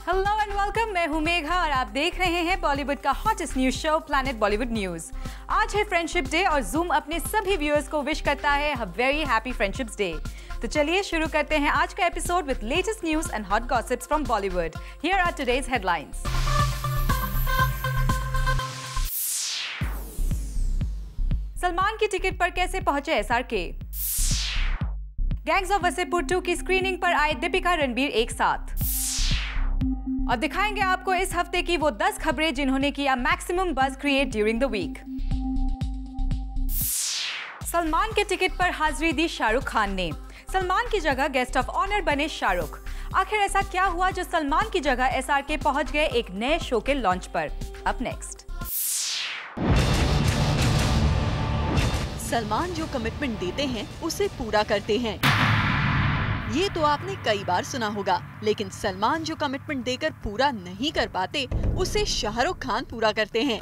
Hello and welcome, मैं हूं मेघा और आप देख रहे हैं बॉलीवुड का hottest news show planet Bollywood news. आज है फ्रेंडशिप डे और जूम अपने सभी व्यूअर्स को विश करता है a very happy friendships day. तो चलिए शुरू करते हैं आज का episode with latest news and hot gossips from Bollywood. Here are today's headlines. Salman की टिकट पर कैसे पहुंचे एसआरके? गैंग्स ऑफ वसेपुर 2 की स्क्रीनिंग पर आए दीपिका रणबीर एक साथ। और दिखाएंगे आपको इस हफ्ते की वो 10 खबरें जिन्होंने किया maximum buzz create during the week. Salman के टिकट पर हाजिरी दी शाहरुख खान ने। सलमान की जगह गेस्ट ऑफ ऑनर बने शाहरुख। आखिर ऐसा क्या हुआ जो सलमान की जगह एसआरके पहुंच गए एक नए शो के लॉन्च पर? Up next. सलमान जो कमिटमेंट देते हैं उसे पूरा करते हैं, ये तो आपने कई बार सुना होगा। लेकिन सलमान जो कमिटमेंट देकर पूरा नहीं कर पाते उसे शाहरुख खान पूरा करते हैं।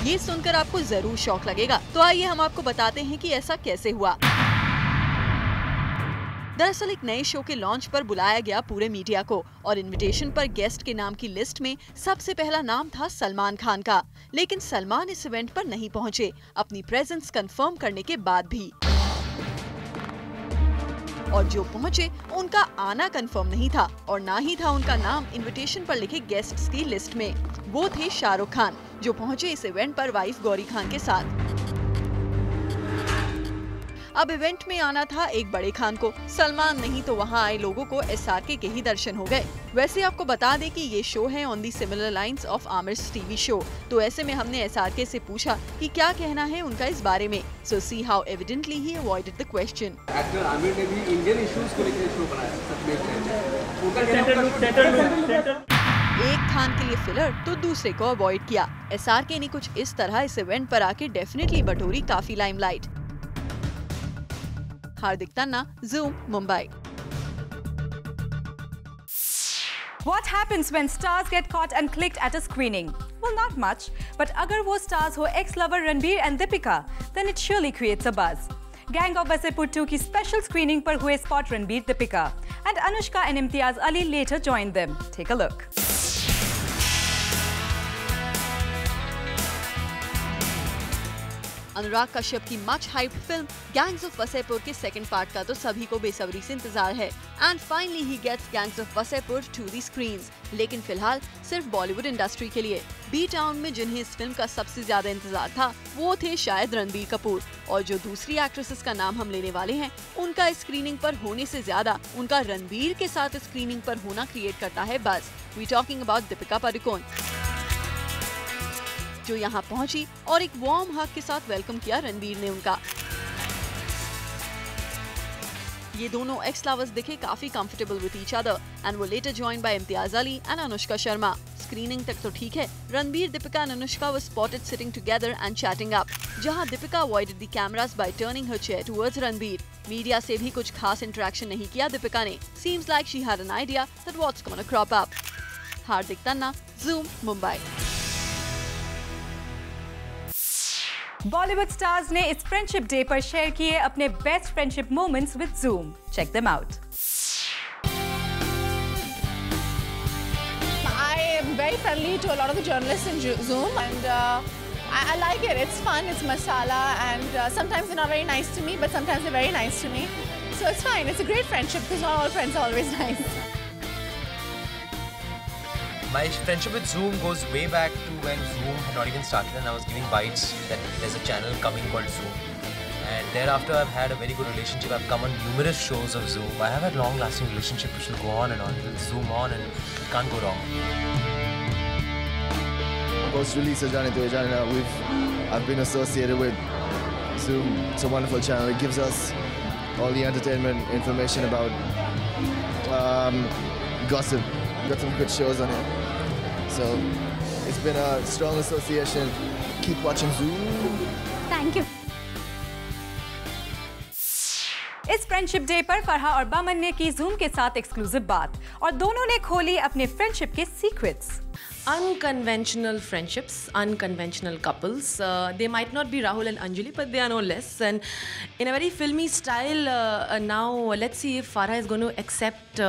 ये सुनकर आपको जरूर शॉक लगेगा, तो आइए हम आपको बताते हैं कि ऐसा कैसे हुआ। दरअसल एक नए शो के लॉन्च पर बुलाया गया पूरे मीडिया को और इनविटेशन पर गेस्ट के नाम की लिस्ट में सबसे पहला नाम था सलमान खान का। लेकिन सलमान इस इवेंट पर नहीं पहुंचे, अपनी प्रेजेंस कंफर्म करने के बाद भी। और जो पहुंचे उनका आना कंफर्म नहीं था और ना ही था उनका नाम इनविटेशन पर लिखे गेस्ट्स की लिस्ट में। वो थे शाहरुख खान, जो पहुंचे इस इवेंट पर वाइफ गौरी खान के साथ। अब इवेंट में आना था एक बड़े खान को, सलमान नहीं तो वहां आए लोगों को एसआरके के ही दर्शन हो गए। वैसे आपको बता दें कि ये शो है on the similar lines of Aamir's TV show, तो ऐसे में हमने एसआरके से पूछा कि क्या कहना है उनका इस बारे में। So see how evidently he avoided the question. Actor Aamir ने भी इंडियन इश्यूज को लेकर शो बनाया, एक खान के लिए फिलर तो दूसरे को अवॉइड किया। एसआरके ने कुछ इस तरह इस इवेंट पर आके डेफिनेटली बटोरी काफी limelight. Hardik Tanna, Zoom, Mumbai. What happens when stars get caught and clicked at a screening? Well, not much, but अगर वो stars हो ex-lover Ranbir and Deepika, then it surely creates a buzz. Gang of Wasseypur 2 की special screening पर हुए spot Ranbir, Deepika, and Anushka and Imtiaz Ali later joined them. Take a look. Anurag Kashyap की much hyped film gangs of Wasseypur के second part का तो सभी को बेसब्री से इंतजार है। And finally he gets Gangs of Wasseypur to the screens. लेकिन फिलहाल सिर्फ बॉलीवुड इंडस्ट्री के लिए। बी टाउन में जिन्हें इस फिल्म का सबसे ज्यादा इंतजार था वो थे शायद रणबीर कपूर, और जो दूसरी एक्ट्रेसेस का नाम हम लेने वाले हैं उनका स्क्रीनिंग पर होने से ज्यादा उनका रणबीर के साथ स्क्रीनिंग पर होना क्रिएट करता है buzz. We talking about Deepika Padukone, जो यहाँ पहुंची और एक वार्म हग के साथ वेलकम किया रणबीर ने उनका। ये दोनों एक्स लवर्स दिखे काफी comfortable with each other and वो later joined by Imtiaz Ali and Anushka Sharma. Screening तक तो ठीक है, Ranbir, Deepika and Anushka were spotted sitting together and chatting up, जहाँ Deepika avoided the cameras by turning her chair towards Ranbir. Media से भी कुछ खास इंटरेक्शन नहीं किया दीपिका ने। Seems like she had an idea that what's gonna crop up. Hardik Tanna, Zoom, Mumbai. Bollywood stars ने इस फ्रेंडशिप डे पर शेयर किए अपने best friendship moments with Zoom. Check them out. I am very friendly to a lot of the journalists in Zoom, and I like it. It's fun, it's masala, and sometimes they're not very nice to me, but sometimes they're very nice to me. So it's fine. It's a great friendship because not all friends are always nice. My friendship with Zoom goes way back to when Zoom had not even started and I was giving bites that there's a channel coming called Zoom. And thereafter I've had a very good relationship. I've come on numerous shows of Zoom. I have a long-lasting relationship which will go on and on. It will zoom on and it can't go wrong. Post-release I've been associated with Zoom. It's a wonderful channel. It gives us all the entertainment information about gossip. Got some good shows on it. So it's been a strong association. Keep watching Zoom. Thank you. इस friendship day पर फरहा और बमन ने की Zoom के साथ exclusive बात और दोनों ने खोली अपने फ्रेंडशिप के secrets. Unconventional friendships, unconventional couples. They might not be Rahul and Anjali, but they are no less. And in a very filmy style, now let's see if Farah is going to accept.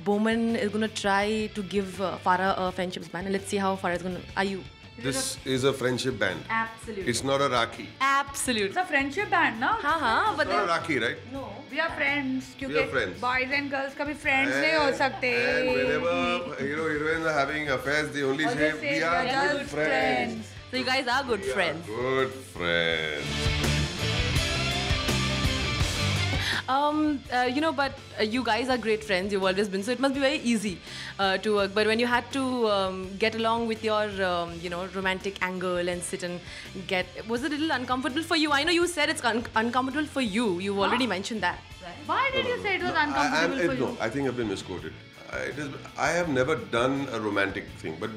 Bowman is going to try to give Farah a friendship ban. And let's see how Farah is going to. Are you? This is a friendship band. Absolutely. It's not a Rakhi. Absolutely. It's a friendship band, no? हाँ, but It's not a Rakhi, right? no. We are friends. We are friends. Boys and girls कभी friends नहीं हो सकते. And whenever heroines are having affairs, they only say we are good friends. So you guys are good friends. Good friends. But you guys are great friends. You've always been, so it must be very easy to work. But when you had to get along with your, romantic angle and sit and was it a little uncomfortable for you? I know you said it's uncomfortable for you. You've already mentioned that. Right? Why did you say it was uncomfortable for you? No, I think I've been misquoted. I have never done a romantic thing, but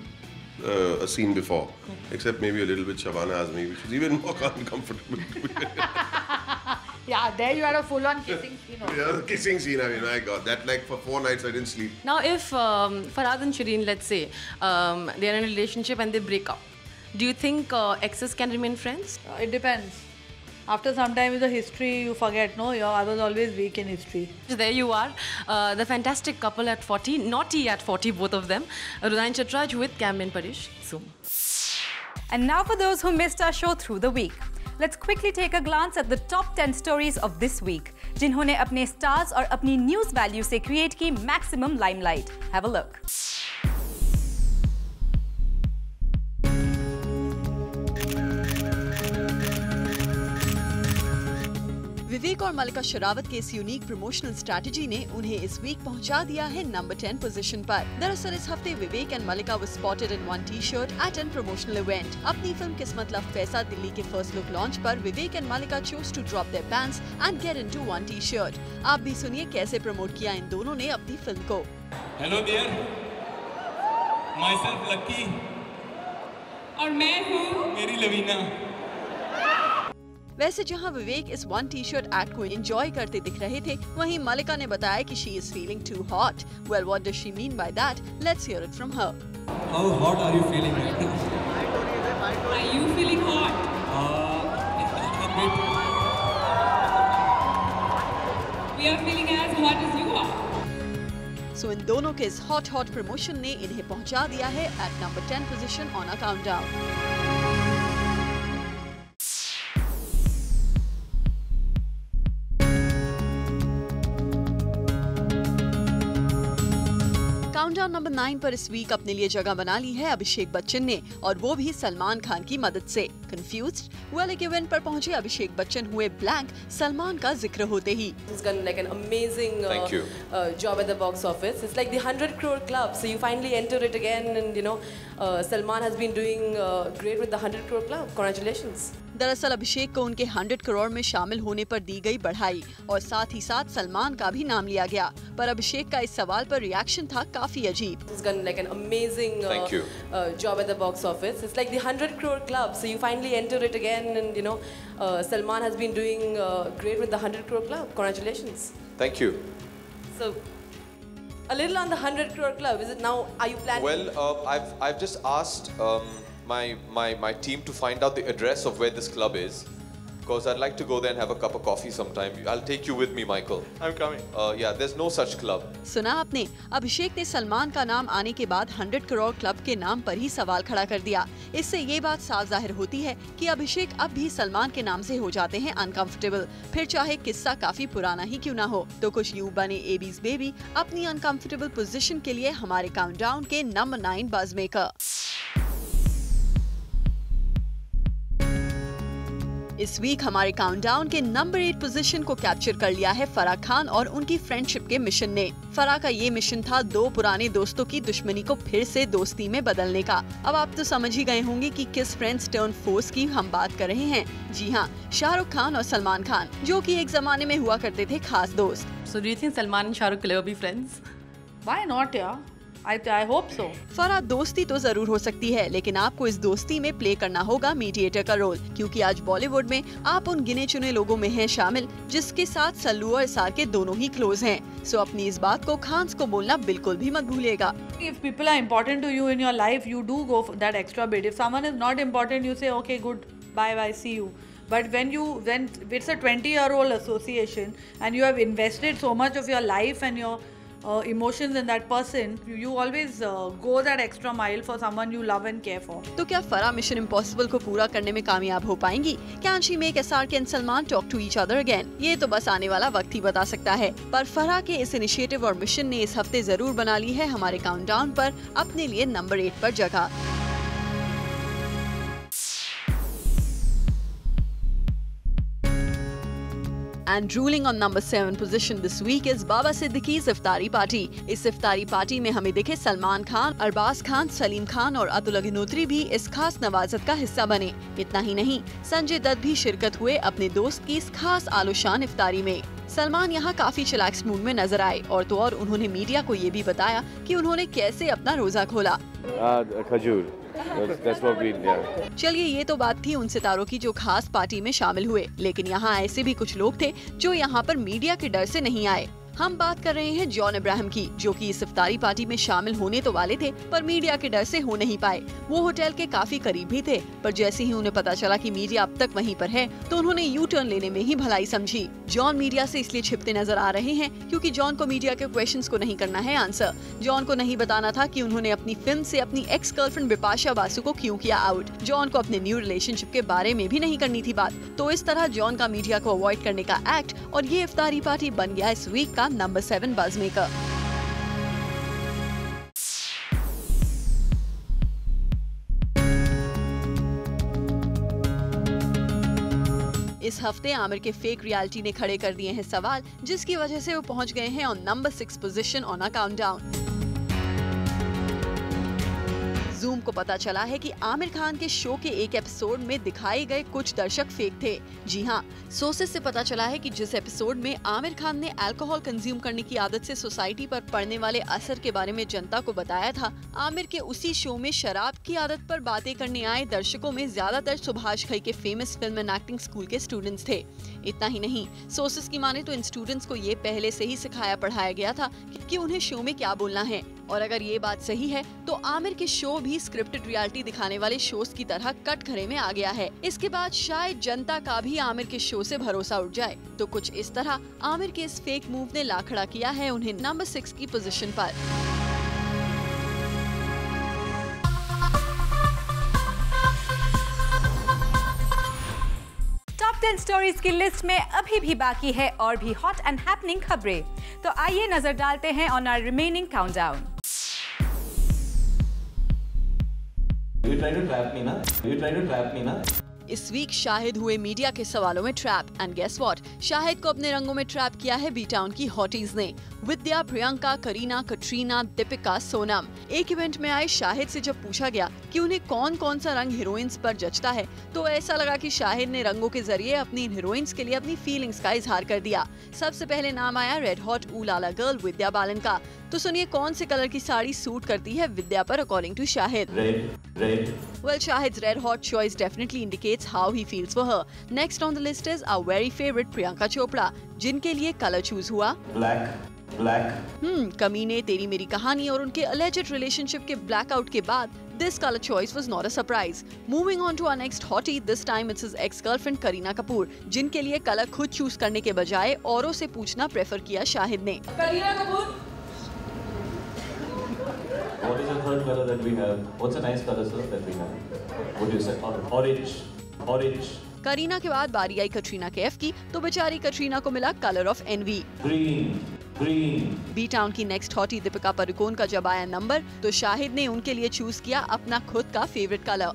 a scene before, except maybe a little bit Shabana Azmi, which was even more uncomfortable. Yeah, there you had a full-on kissing scene. Yeah, the kissing scene, I mean, I got that like for 4 nights I didn't sleep. Now, if Farhad and Shireen, let's say, they're in a relationship and they break up, do you think exes can remain friends? It depends. After some time with the history, you forget, no? I was always weak in history. There you are, the fantastic couple at 40, naughty at 40, both of them. Rudayan Chatraj with Camden Parish. Zoom. And now for those who missed our show through the week. Let's quickly take a glance at the top 10 stories of this week, जिन्होंने अपने stars और अपनी news value से create की maximum limelight. Have a look. विवेक और मलिका शेरावत के इस unique promotional strategy ने उन्हें इस वीक पहुंचा दिया है नंबर 10 पोजीशन पर। दरअसल इस हफ्ते Vivek and Malika were spotted in one t-shirt at an promotional event. अपनी फिल्म किस्मत लव पैसा दिल्ली के फर्स्ट लुक लॉन्च पर Vivek and Malika chose to drop their pants and get into one t-shirt. आप भी सुनिए कैसे प्रमोट किया इन दोनों ने अपनी फिल्म को। Hello dear, myself Lucky और मैं हूँ मेरी लवीना। वैसे जहां विवेक इस वन टी-शर्ट एक्ट को एंजॉय करते दिख रहे थे, वहीं मलिका ने बताया कि she is feeling too hot. Well, what does she mean by that? Let's hear it from her. How hot are you feeling right now? Are you feeling hot? We are feeling as hot as you are. So इन दोनों के इस hot promotion ने इन्हें पहुंचा दिया है at number 10 position on a countdown. Countdown number 9 पर इस वीक अपने लिए जगह बना ली है अभिषेक बच्चन ने, और वो भी सलमान खान की मदद से। कंफ्यूज्ड? वेल, एक इवेंट पर पहुंचे अभिषेक बच्चन हुए ब्लैंक सलमान का जिक्र होते ही। It's done like an amazing job at the box office. It's like the 100 crore club, so you finally enter it again, and Salman has been doing great with the 100 crore club. Congratulations. दरअसल अभिषेक को उनके 100 करोड़ में शामिल होने पर दी गई बढ़ाई, और साथ ही साथ सलमान का भी नाम लिया गया। पर अभिषेक का इस सवाल पर रिएक्शन था काफी अजीब। It's done like an amazing job at the box office. It's like the 100 crore club, so you finally enter it again, and Salman has been doing great with the 100 crore club. Congratulations. Thank you. So, a little on the 100 crore club. Is it now? Are you planning? Well, I've just asked my team to find out the address of where this club is, because I'd like to go there and have a cup of coffee sometime. I'll take you with me, Michael. I'm coming. Yeah, there's no such club. सुना आपने? अभिषेक ने सलमान का नाम आने के बाद 100 crore club के नाम पर ही सवाल खड़ा कर दिया। इससे ये बात साफ जाहिर होती है कि अभिषेक अब भी सलमान के नाम से हो जाते हैं अनकंफर्टेबल, फिर चाहे किस्सा काफी पुराना ही क्यों ना हो। तो कुछ यूं बने एबीज बेबी अपनी अनकंफर्टेबल पोजीशन के लिए हमारे काउंटडाउन के नंबर 9 बज मेकर। इस वीक हमारे काउंटडाउन के नंबर 8 पोजीशन को कैप्चर कर लिया है फराह खान और उनकी फ्रेंडशिप के मिशन ने। फराह का ये मिशन था 2 पुराने दोस्तों की दुश्मनी को फिर से दोस्ती में बदलने का। अब आप तो समझ ही गए होंगे कि किस फ्रेंड्स टर्न फोर्स की हम बात कर रहे हैं। जी हाँ, शाहरुख खान और सलमान खान, जो कि एक जमाने में हुआ करते थे खास दोस्त। So do you think Salman and Shahrukh will ever be friends? Why not, yeah? I hope so. Farah, दोस्ती तो जरूर हो सकती है, लेकिन आपको इस दोस्ती में प्ले करना होगा मीडिएटर का रोल, क्योंकि आज बॉलीवुड में आप उन गिने चुने लोगों में हैं शामिल जिसके साथ सल्लू और इरसार के दोनों ही क्लोज हैं। सो अपनी इस बात को खान्स को बोलना बिल्कुल भी मत भूलिएगा। If people are important to you in your life, you do go for that extra bit. If someone is not important, you say, okay, good, bye, see you. But when it's a 20-year-old association and you have invested so much of your life and your emotions in that person, you always go that extra mile for someone you love and care for. तो क्या Farah mission impossible को पूरा करने में कामयाब हो पाएंगी? Can she make SRK and Salman talk to each other again? ये तो बस आने वाला वक्त ही बता सकता है। पर फराह के इस इनिशिएटिव और मिशन ने इस हफ्ते जरूर बना ली है हमारे काउंटडाउन पर अपने लिए नंबर 8 पर जगह। And ruling on number 7 position this week is Baba Siddiqui's इफ्तारी पार्टी। इस इफ्तारी पार्टी में हमें दिखे सलमान खान, अरबाज खान, सलीम खान और अतुल अग्निहोत्री भी इस खास नवाजत का हिस्सा बने। इतना ही नहीं, संजय दत्त भी शिरकत हुए अपने दोस्त की इस खास आलिशान इफ्तारी में। सलमान यहाँ काफी चिलैक्स मूड में नजर आए और तो और उन्होंने मीडिया को ये भी बताया कि उन्होंने कैसे अपना रोजा खोला। खजूर। चलिए, ये तो बात थी उन सितारों की जो खास पार्टी में शामिल हुए, लेकिन यहाँ ऐसे भी कुछ लोग थे जो यहाँ पर मीडिया के डर से नहीं आए। हम बात कर रहे हैं जॉन इब्राहिम की, जो कि इस इफ्तारी पार्टी में शामिल होने तो वाले थे पर मीडिया के डर से हो नहीं पाए। वो होटल के काफी करीब भी थे, पर जैसे ही उन्हें पता चला कि मीडिया अब तक वहीं पर है तो उन्होंने यू टर्न लेने में ही भलाई समझी। जॉन मीडिया से इसलिए छिपते नजर आ रहे हैं क्योंकि जॉन को मीडिया के क्वेश्चंस को नहीं करना है आंसर। जॉन को नहीं बताना था कि उन्होंने अपनी फिल्म से अपनी एक्स गर्लफ्रेंड बिपाशा बासु को क्यों किया आउट। जॉन को अपने न्यू रिलेशनशिप के बारे में भी नहीं करनी थी बात। तो इस तरह जॉन का मीडिया को अवॉइड करने का एक्ट और ये इफ्तारी पार्टी बन गया इस वीक का नंबर 7 बज़मेकर। इस हफ्ते आमिर के फेक रियलिटी ने खड़े कर दिए हैं सवाल, जिसकी वजह से वो पहुंच गए हैं on number 6 position on a countdown. Zoom को पता चला है कि आमिर खान के शो के एक एपिसोड में दिखाए गए कुछ दर्शक फेक थे। जी हाँ, सोर्सेज से पता चला है कि जिस एपिसोड में आमिर खान ने अल्कोहल कंज्यूम करने की आदत से सोसाइटी पर पड़ने वाले असर के बारे में जनता को बताया था, आमिर के उसी शो में शराब की आदत पर बातें करने आए दर्शकों में ज्यादातर सुभाष घई के famous film and acting school के स्टूडेंट्स थे। इतना ही नहीं, सोर्सेज की माने तो इन स्टूडेंट्स को ये पहले से ही सिखाया पढ़ाया गया था कि उन्हें शो में क्या बोलना है। और अगर ये बात सही है तो आमिर के शो भी स्क्रिप्टेड रियलिटी दिखाने वाले शोज की तरह कटघरे में आ गया है। इसके बाद शायद जनता का भी आमिर के शो से भरोसा उठ जाए। तो कुछ इस तरह आमिर के इस फेक मूव ने ला खड़ा किया है उन्हें नंबर 6 की पोजीशन पर। टॉप 10 स्टोरीज की लिस्ट में अभी भी बाकी है और भी हॉट एंड हैपनिंग खबरें। तो आइए नजर डालते हैं on our remaining countdown. You try to trap me ना? इस वीक शाहिद हुए मीडिया के सवालों में trap and guess what, Shahid को अपने रंगों में ट्रैप किया है बी टाउन की हॉटीज ने। विद्या, प्रियंका, करीना, कटरीना, दीपिका, सोनम। एक इवेंट में आए शाहिद से जब पूछा गया कि उन्हें कौन कौन सा रंग हीरोइंस पर जचता है तो ऐसा लगा कि शाहिद ने रंगों के जरिए अपनी हीरोइंस के लिए अपनी फीलिंग्स का इजहार कर दिया। सबसे पहले नाम आया red hot ऊलाला girl Vidya Balan का। तो सुनिए कौन से कलर की साड़ी सूट करती है विद्या पर according to Shahid. Red. Well, Shahid's red hot choice definitely indicates how he feels for her. Next on the list is our very favorite Priyanka Chopra, जिनके लिए कलर चूज हुआ Black. कमीने, तेरी मेरी कहानी और उनके alleged relationship के blackout के बाद this color choice was not a surprise. Moving on to our next hottie, this time it's his ex-girlfriend Kareena Kapoor, जिनके लिए कलर खुद चूज करने के बजाय औरों से पूछना प्रेफर किया शाहिद ने। Kareena Kapoor. What is the third color that we have? What's a nice color, sir, that we have? What do you say? Orange. Kareena के बाद बारी आई कटरीना कैफ की, तो बेचारी कटरीना को मिला colour of envy. Green. B town की नेक्स्ट हॉटी दीपिका पादुकोण का जब आया नंबर तो शाहिद ने उनके लिए चूज किया अपना खुद का फेवरेट कलर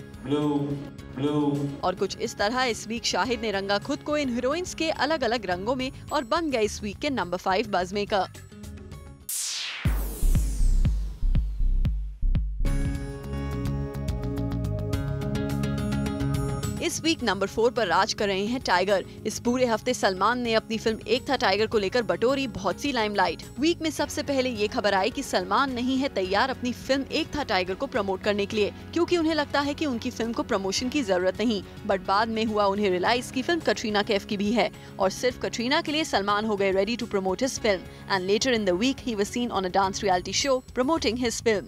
Blue. और कुछ इस तरह इस वीक शाहिद ने रंगा खुद को इन हीरोइंस के अलग अलग रंगों में और बन गए इस वीक के नंबर 5 बज़मेकर। इस इस वीक नंबर 4 पर राज कर रहे हैं टाइगर। इस पूरे हफ्ते सलमान ने अपनी फिल्म एक था टाइगर को लेकर बटोरी बहुत सी लाइमलाइट। वीक में सबसे पहले ये खबर आई कि सलमान नहीं है तैयार अपनी फिल्म एक था टाइगर को प्रमोट करने के लिए, क्योंकि उन्हें लगता है कि उनकी फिल्म को प्रमोशन की जरूरत नहीं। बट बाद में हुआ उन्हें रियलाइज की फिल्म कटरीना कैफ की भी है और सिर्फ कटरीना के लिए सलमान हो गए ready to promote his film. And later in the week he was seen on a dance reality show promoting his film.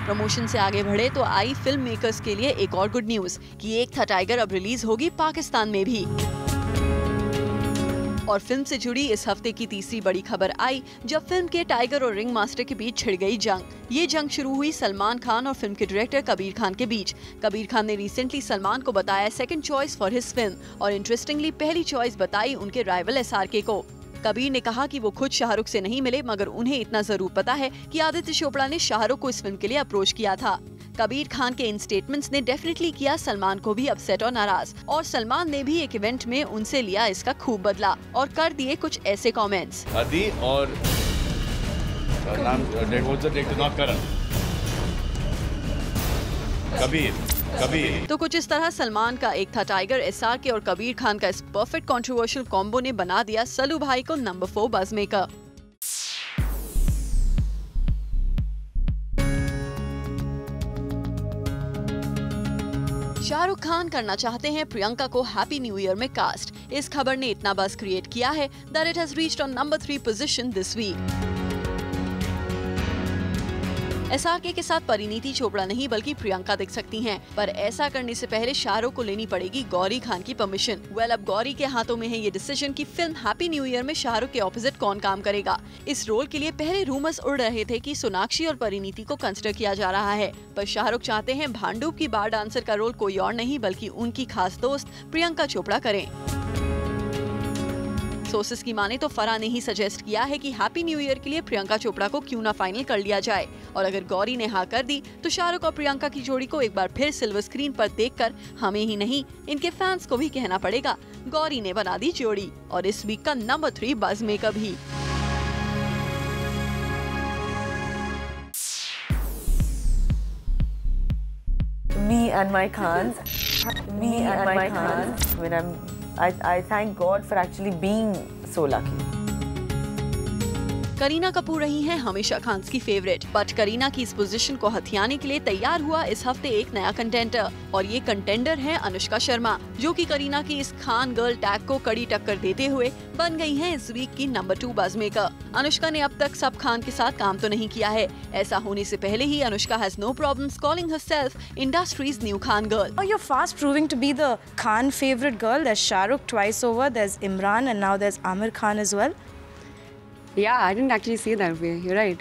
Promotion से आगे बढ़े तो आई फिल्म मेकर्स के लिए एक और गुड न्यूज कि एक था टाइगर अब रिलीज होगी पाकिस्तान में भी। और फिल्म से जुड़ी इस हफ्ते की तीसरी बड़ी खबर आई जब फिल्म के टाइगर और रिंग मास्टर के बीच छिड़ गई जंग। ये जंग शुरू हुई सलमान खान और फिल्म के डायरेक्टर कबीर खान के बीच। कबीर खान ने रिसेंटली सलमान को बताया second choice for his film और इंटरेस्टिंगली पहली चॉइस बताई उनके राइवल SRK को। कबीर ने कहा कि वो खुद शाहरुख से नहीं मिले मगर उन्हें इतना जरूर पता है कि आदित्य चोपड़ा ने शाहरुख को इस फिल्म के लिए अप्रोच किया था। कबीर खान के इन स्टेटमेंट्स ने डेफिनेटली किया सलमान को भी अपसेट और नाराज, और सलमान ने भी एक इवेंट में उनसे लिया इसका खूब बदला और कर दिए कुछ ऐसे कमेंट्स। आदि और कबीर तो कुछ इस तरह सलमान का एक था टाइगर, SRK और कबीर खान का इस परफेक्ट कंट्रोवर्शियल कॉम्बो ने बना दिया सल्लू भाई को number 4 buzz maker. Shahrukh Khan करना चाहते हैं प्रियंका को हैप्पी न्यू ईयर में कास्ट। इस खबर ने इतना बज़ क्रिएट किया है that it has reached on number 3 position this week. SRK के साथ परिणीति चोपड़ा नहीं बल्कि प्रियंका दिख सकती हैं, पर ऐसा करने से पहले शाहरुख को लेनी पड़ेगी गौरी खान की परमिशन। अब गौरी के हाथों में है ये डिसीजन कि फिल्म हैप्पी न्यू ईयर में शाहरुख के ऑपोजिट कौन काम करेगा। इस रोल के लिए पहले रूमर्स उड़ रहे थे कि सोनाक्षी और परिणीति को कंसिडर किया जा रहा है, पर शाहरुख चाहते हैं भांडुप की बार डांसर का रोल कोई और नहीं बल्कि उनकी खास दोस्त प्रियंका चोपड़ा करें। सोर्सेस की माने तो फराह ने ही सजेस्ट किया है कि हैप्पी न्यू ईयर के लिए प्रियंका चोपड़ा को क्यों ना फाइनल कर लिया जाए, और अगर गौरी ने हाँ कर दी तो शाहरुख और प्रियंका की जोड़ी को एक बार फिर सिल्वर स्क्रीन पर देखकर हमें ही नहीं इनके फैंस को भी कहना पड़ेगा गौरी ने बना दी जोड़ी। और इस वीक का नंबर 3 बज़ मेकर भी। Me and my Khans. When I thank God for actually being so lucky. Kareena Kapoor रही हैं हमेशा खान्स की फेवरेट, बट करीना की इस पोजीशन को हथियाने के लिए तैयार हुआ इस हफ्ते एक नया कंटेंडर, और ये कंटेंडर है अनुष्का शर्मा, जो कि करीना की इस खान गर्ल टैग को कड़ी टक्कर देते हुए बन गई हैं इस वीक की नंबर 2 बज़ मेकर। अनुष्का ने अब तक सब खान के साथ काम तो नहीं किया है। ऐसा होने से पहले ही Anushka has no problems calling herself industries new Khan girl. Oh, you're fast proving to be the Khan favorite girl. There's Shah Rukh twice over, there's Imran, and now there's Amir Khan as well. Yeah, I didn't actually see that way. You're right.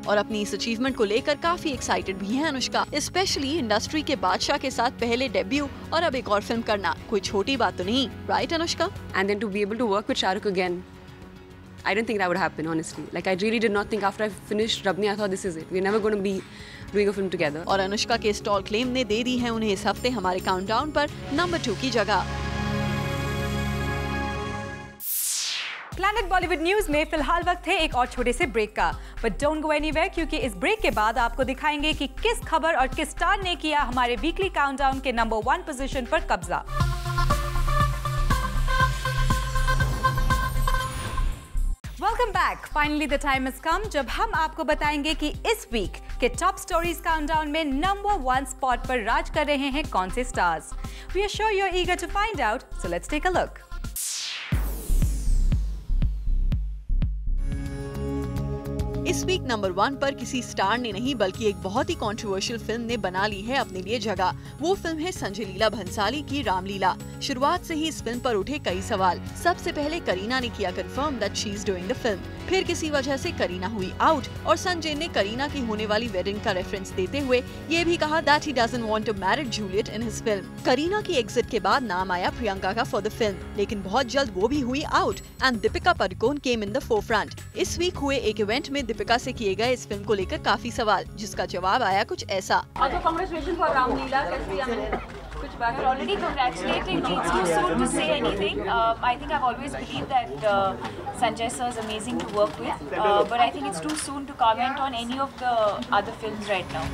और अपनी इस achievement को लेकर काफी excited भी है Anushka, specially industry के बादशाह के साथ पहले डेब्यू और अब एक और फिल्म करना कोई छोटी बात तो नहीं, right Anushka? And then to be able to work with Shah Rukh again, I didn't think that would happen, honestly. Like I really did not think after I finished Rabni, I thought this is it. We're never going to be doing a film together. और अनुष्का के stall claim ने दे दी है उन्हें इस हफ्ते हमारे countdown पर number 2 की जगह। प्लैनेट बॉलीवुड न्यूज में फिलहाल वक्त है एक और छोटे से ब्रेक का, बट डोंट गो एनीवेयर क्योंकि इस ब्रेक के बाद आपको दिखाएंगे कि किस खबर और किस स्टार ने किया हमारे वीकली काउंटडाउन के नंबर 1 पोजीशन पर कब्जा। Welcome back. Finally the time has come जब हम आपको बताएंगे कि इस वीक के टॉप स्टोरीज काउंटडाउन में नंबर 1 स्पॉट पर राज कर रहे हैं कौन से stars. We are sure you are eager to find out, so let's take a look. इस वीक नंबर 1 पर किसी स्टार ने नहीं बल्कि एक बहुत ही कंट्रोवर्शियल फिल्म ने बना ली है अपने लिए जगह। वो फिल्म है संजय लीला भंसाली की रामलीला। शुरुआत से ही इस फिल्म पर उठे कई सवाल। सबसे पहले करीना ने किया confirm that she is doing the film, फिर किसी वजह से करीना हुई आउट और संजय ने करीना की होने वाली वेडिंग का रेफरेंस देते हुए ये भी कहा that he doesn't want to marry Juliet in his film. Kareena की एग्जिट के बाद नाम आया प्रियंका का फॉर द फिल्म, लेकिन बहुत जल्द वो भी हुई out and Deepika Padukone came in the forefront. इस वीक हुए एक इवेंट में दीपिका से किए गए इस फिल्म को लेकर काफी सवाल, जिसका जवाब आया कुछ ऐसा। Congratulations for Ramleela. You're already congratulating me. It's too soon to say anything. I think I've always believed that Sanjay sir is amazing to work with, but I think it's too soon to comment on any of the other films right now.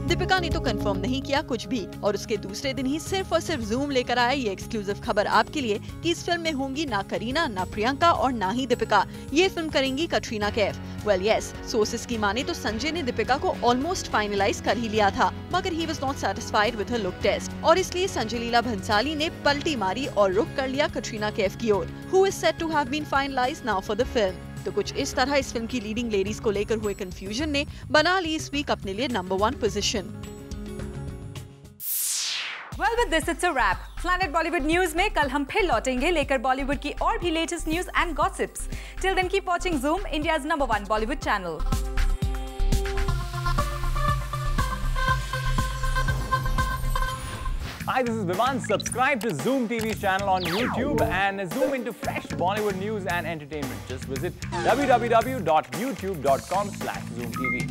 Deepika ने तो confirm नहीं किया कुछ भी और उसके दूसरे दिन ही सिर्फ और सिर्फ Zoom लेकर आया ये एक्सक्लूसिव खबर आपके लिए कि इस फिल्म में होंगी ना करीना, ना प्रियंका और ना ही दीपिका। ये फिल्म करेंगी Katrina Kaif. Well yes, sources की माने तो संजय ने दीपिका को ऑलमोस्ट फाइनलाइज कर ही लिया था, मगर he was not satisfied with her look test और इसलिए संजय लीला भंसाली ने पलटी मारी और रुख कर लिया कटरीना कैफ की ओर, who is set to have been finalized now for the film. तो कुछ इस तरह इस फिल्म की लीडिंग लेडीज को लेकर हुए कंफ्यूजन ने बना ली इस वीक अपने लिए number 1 position. Well, with this, it's a wrap. Planet Bollywood News में कल हम फिर लौटेंगे लेकर बॉलीवुड की और भी latest news and gossips. Till then, keep watching Zoom, India's #1 Bollywood channel. Hi, this is Vivan. Subscribe to Zoom TV's channel on YouTube and zoom into fresh Bollywood news and entertainment. Just visit www.youtube.com/ZoomTV.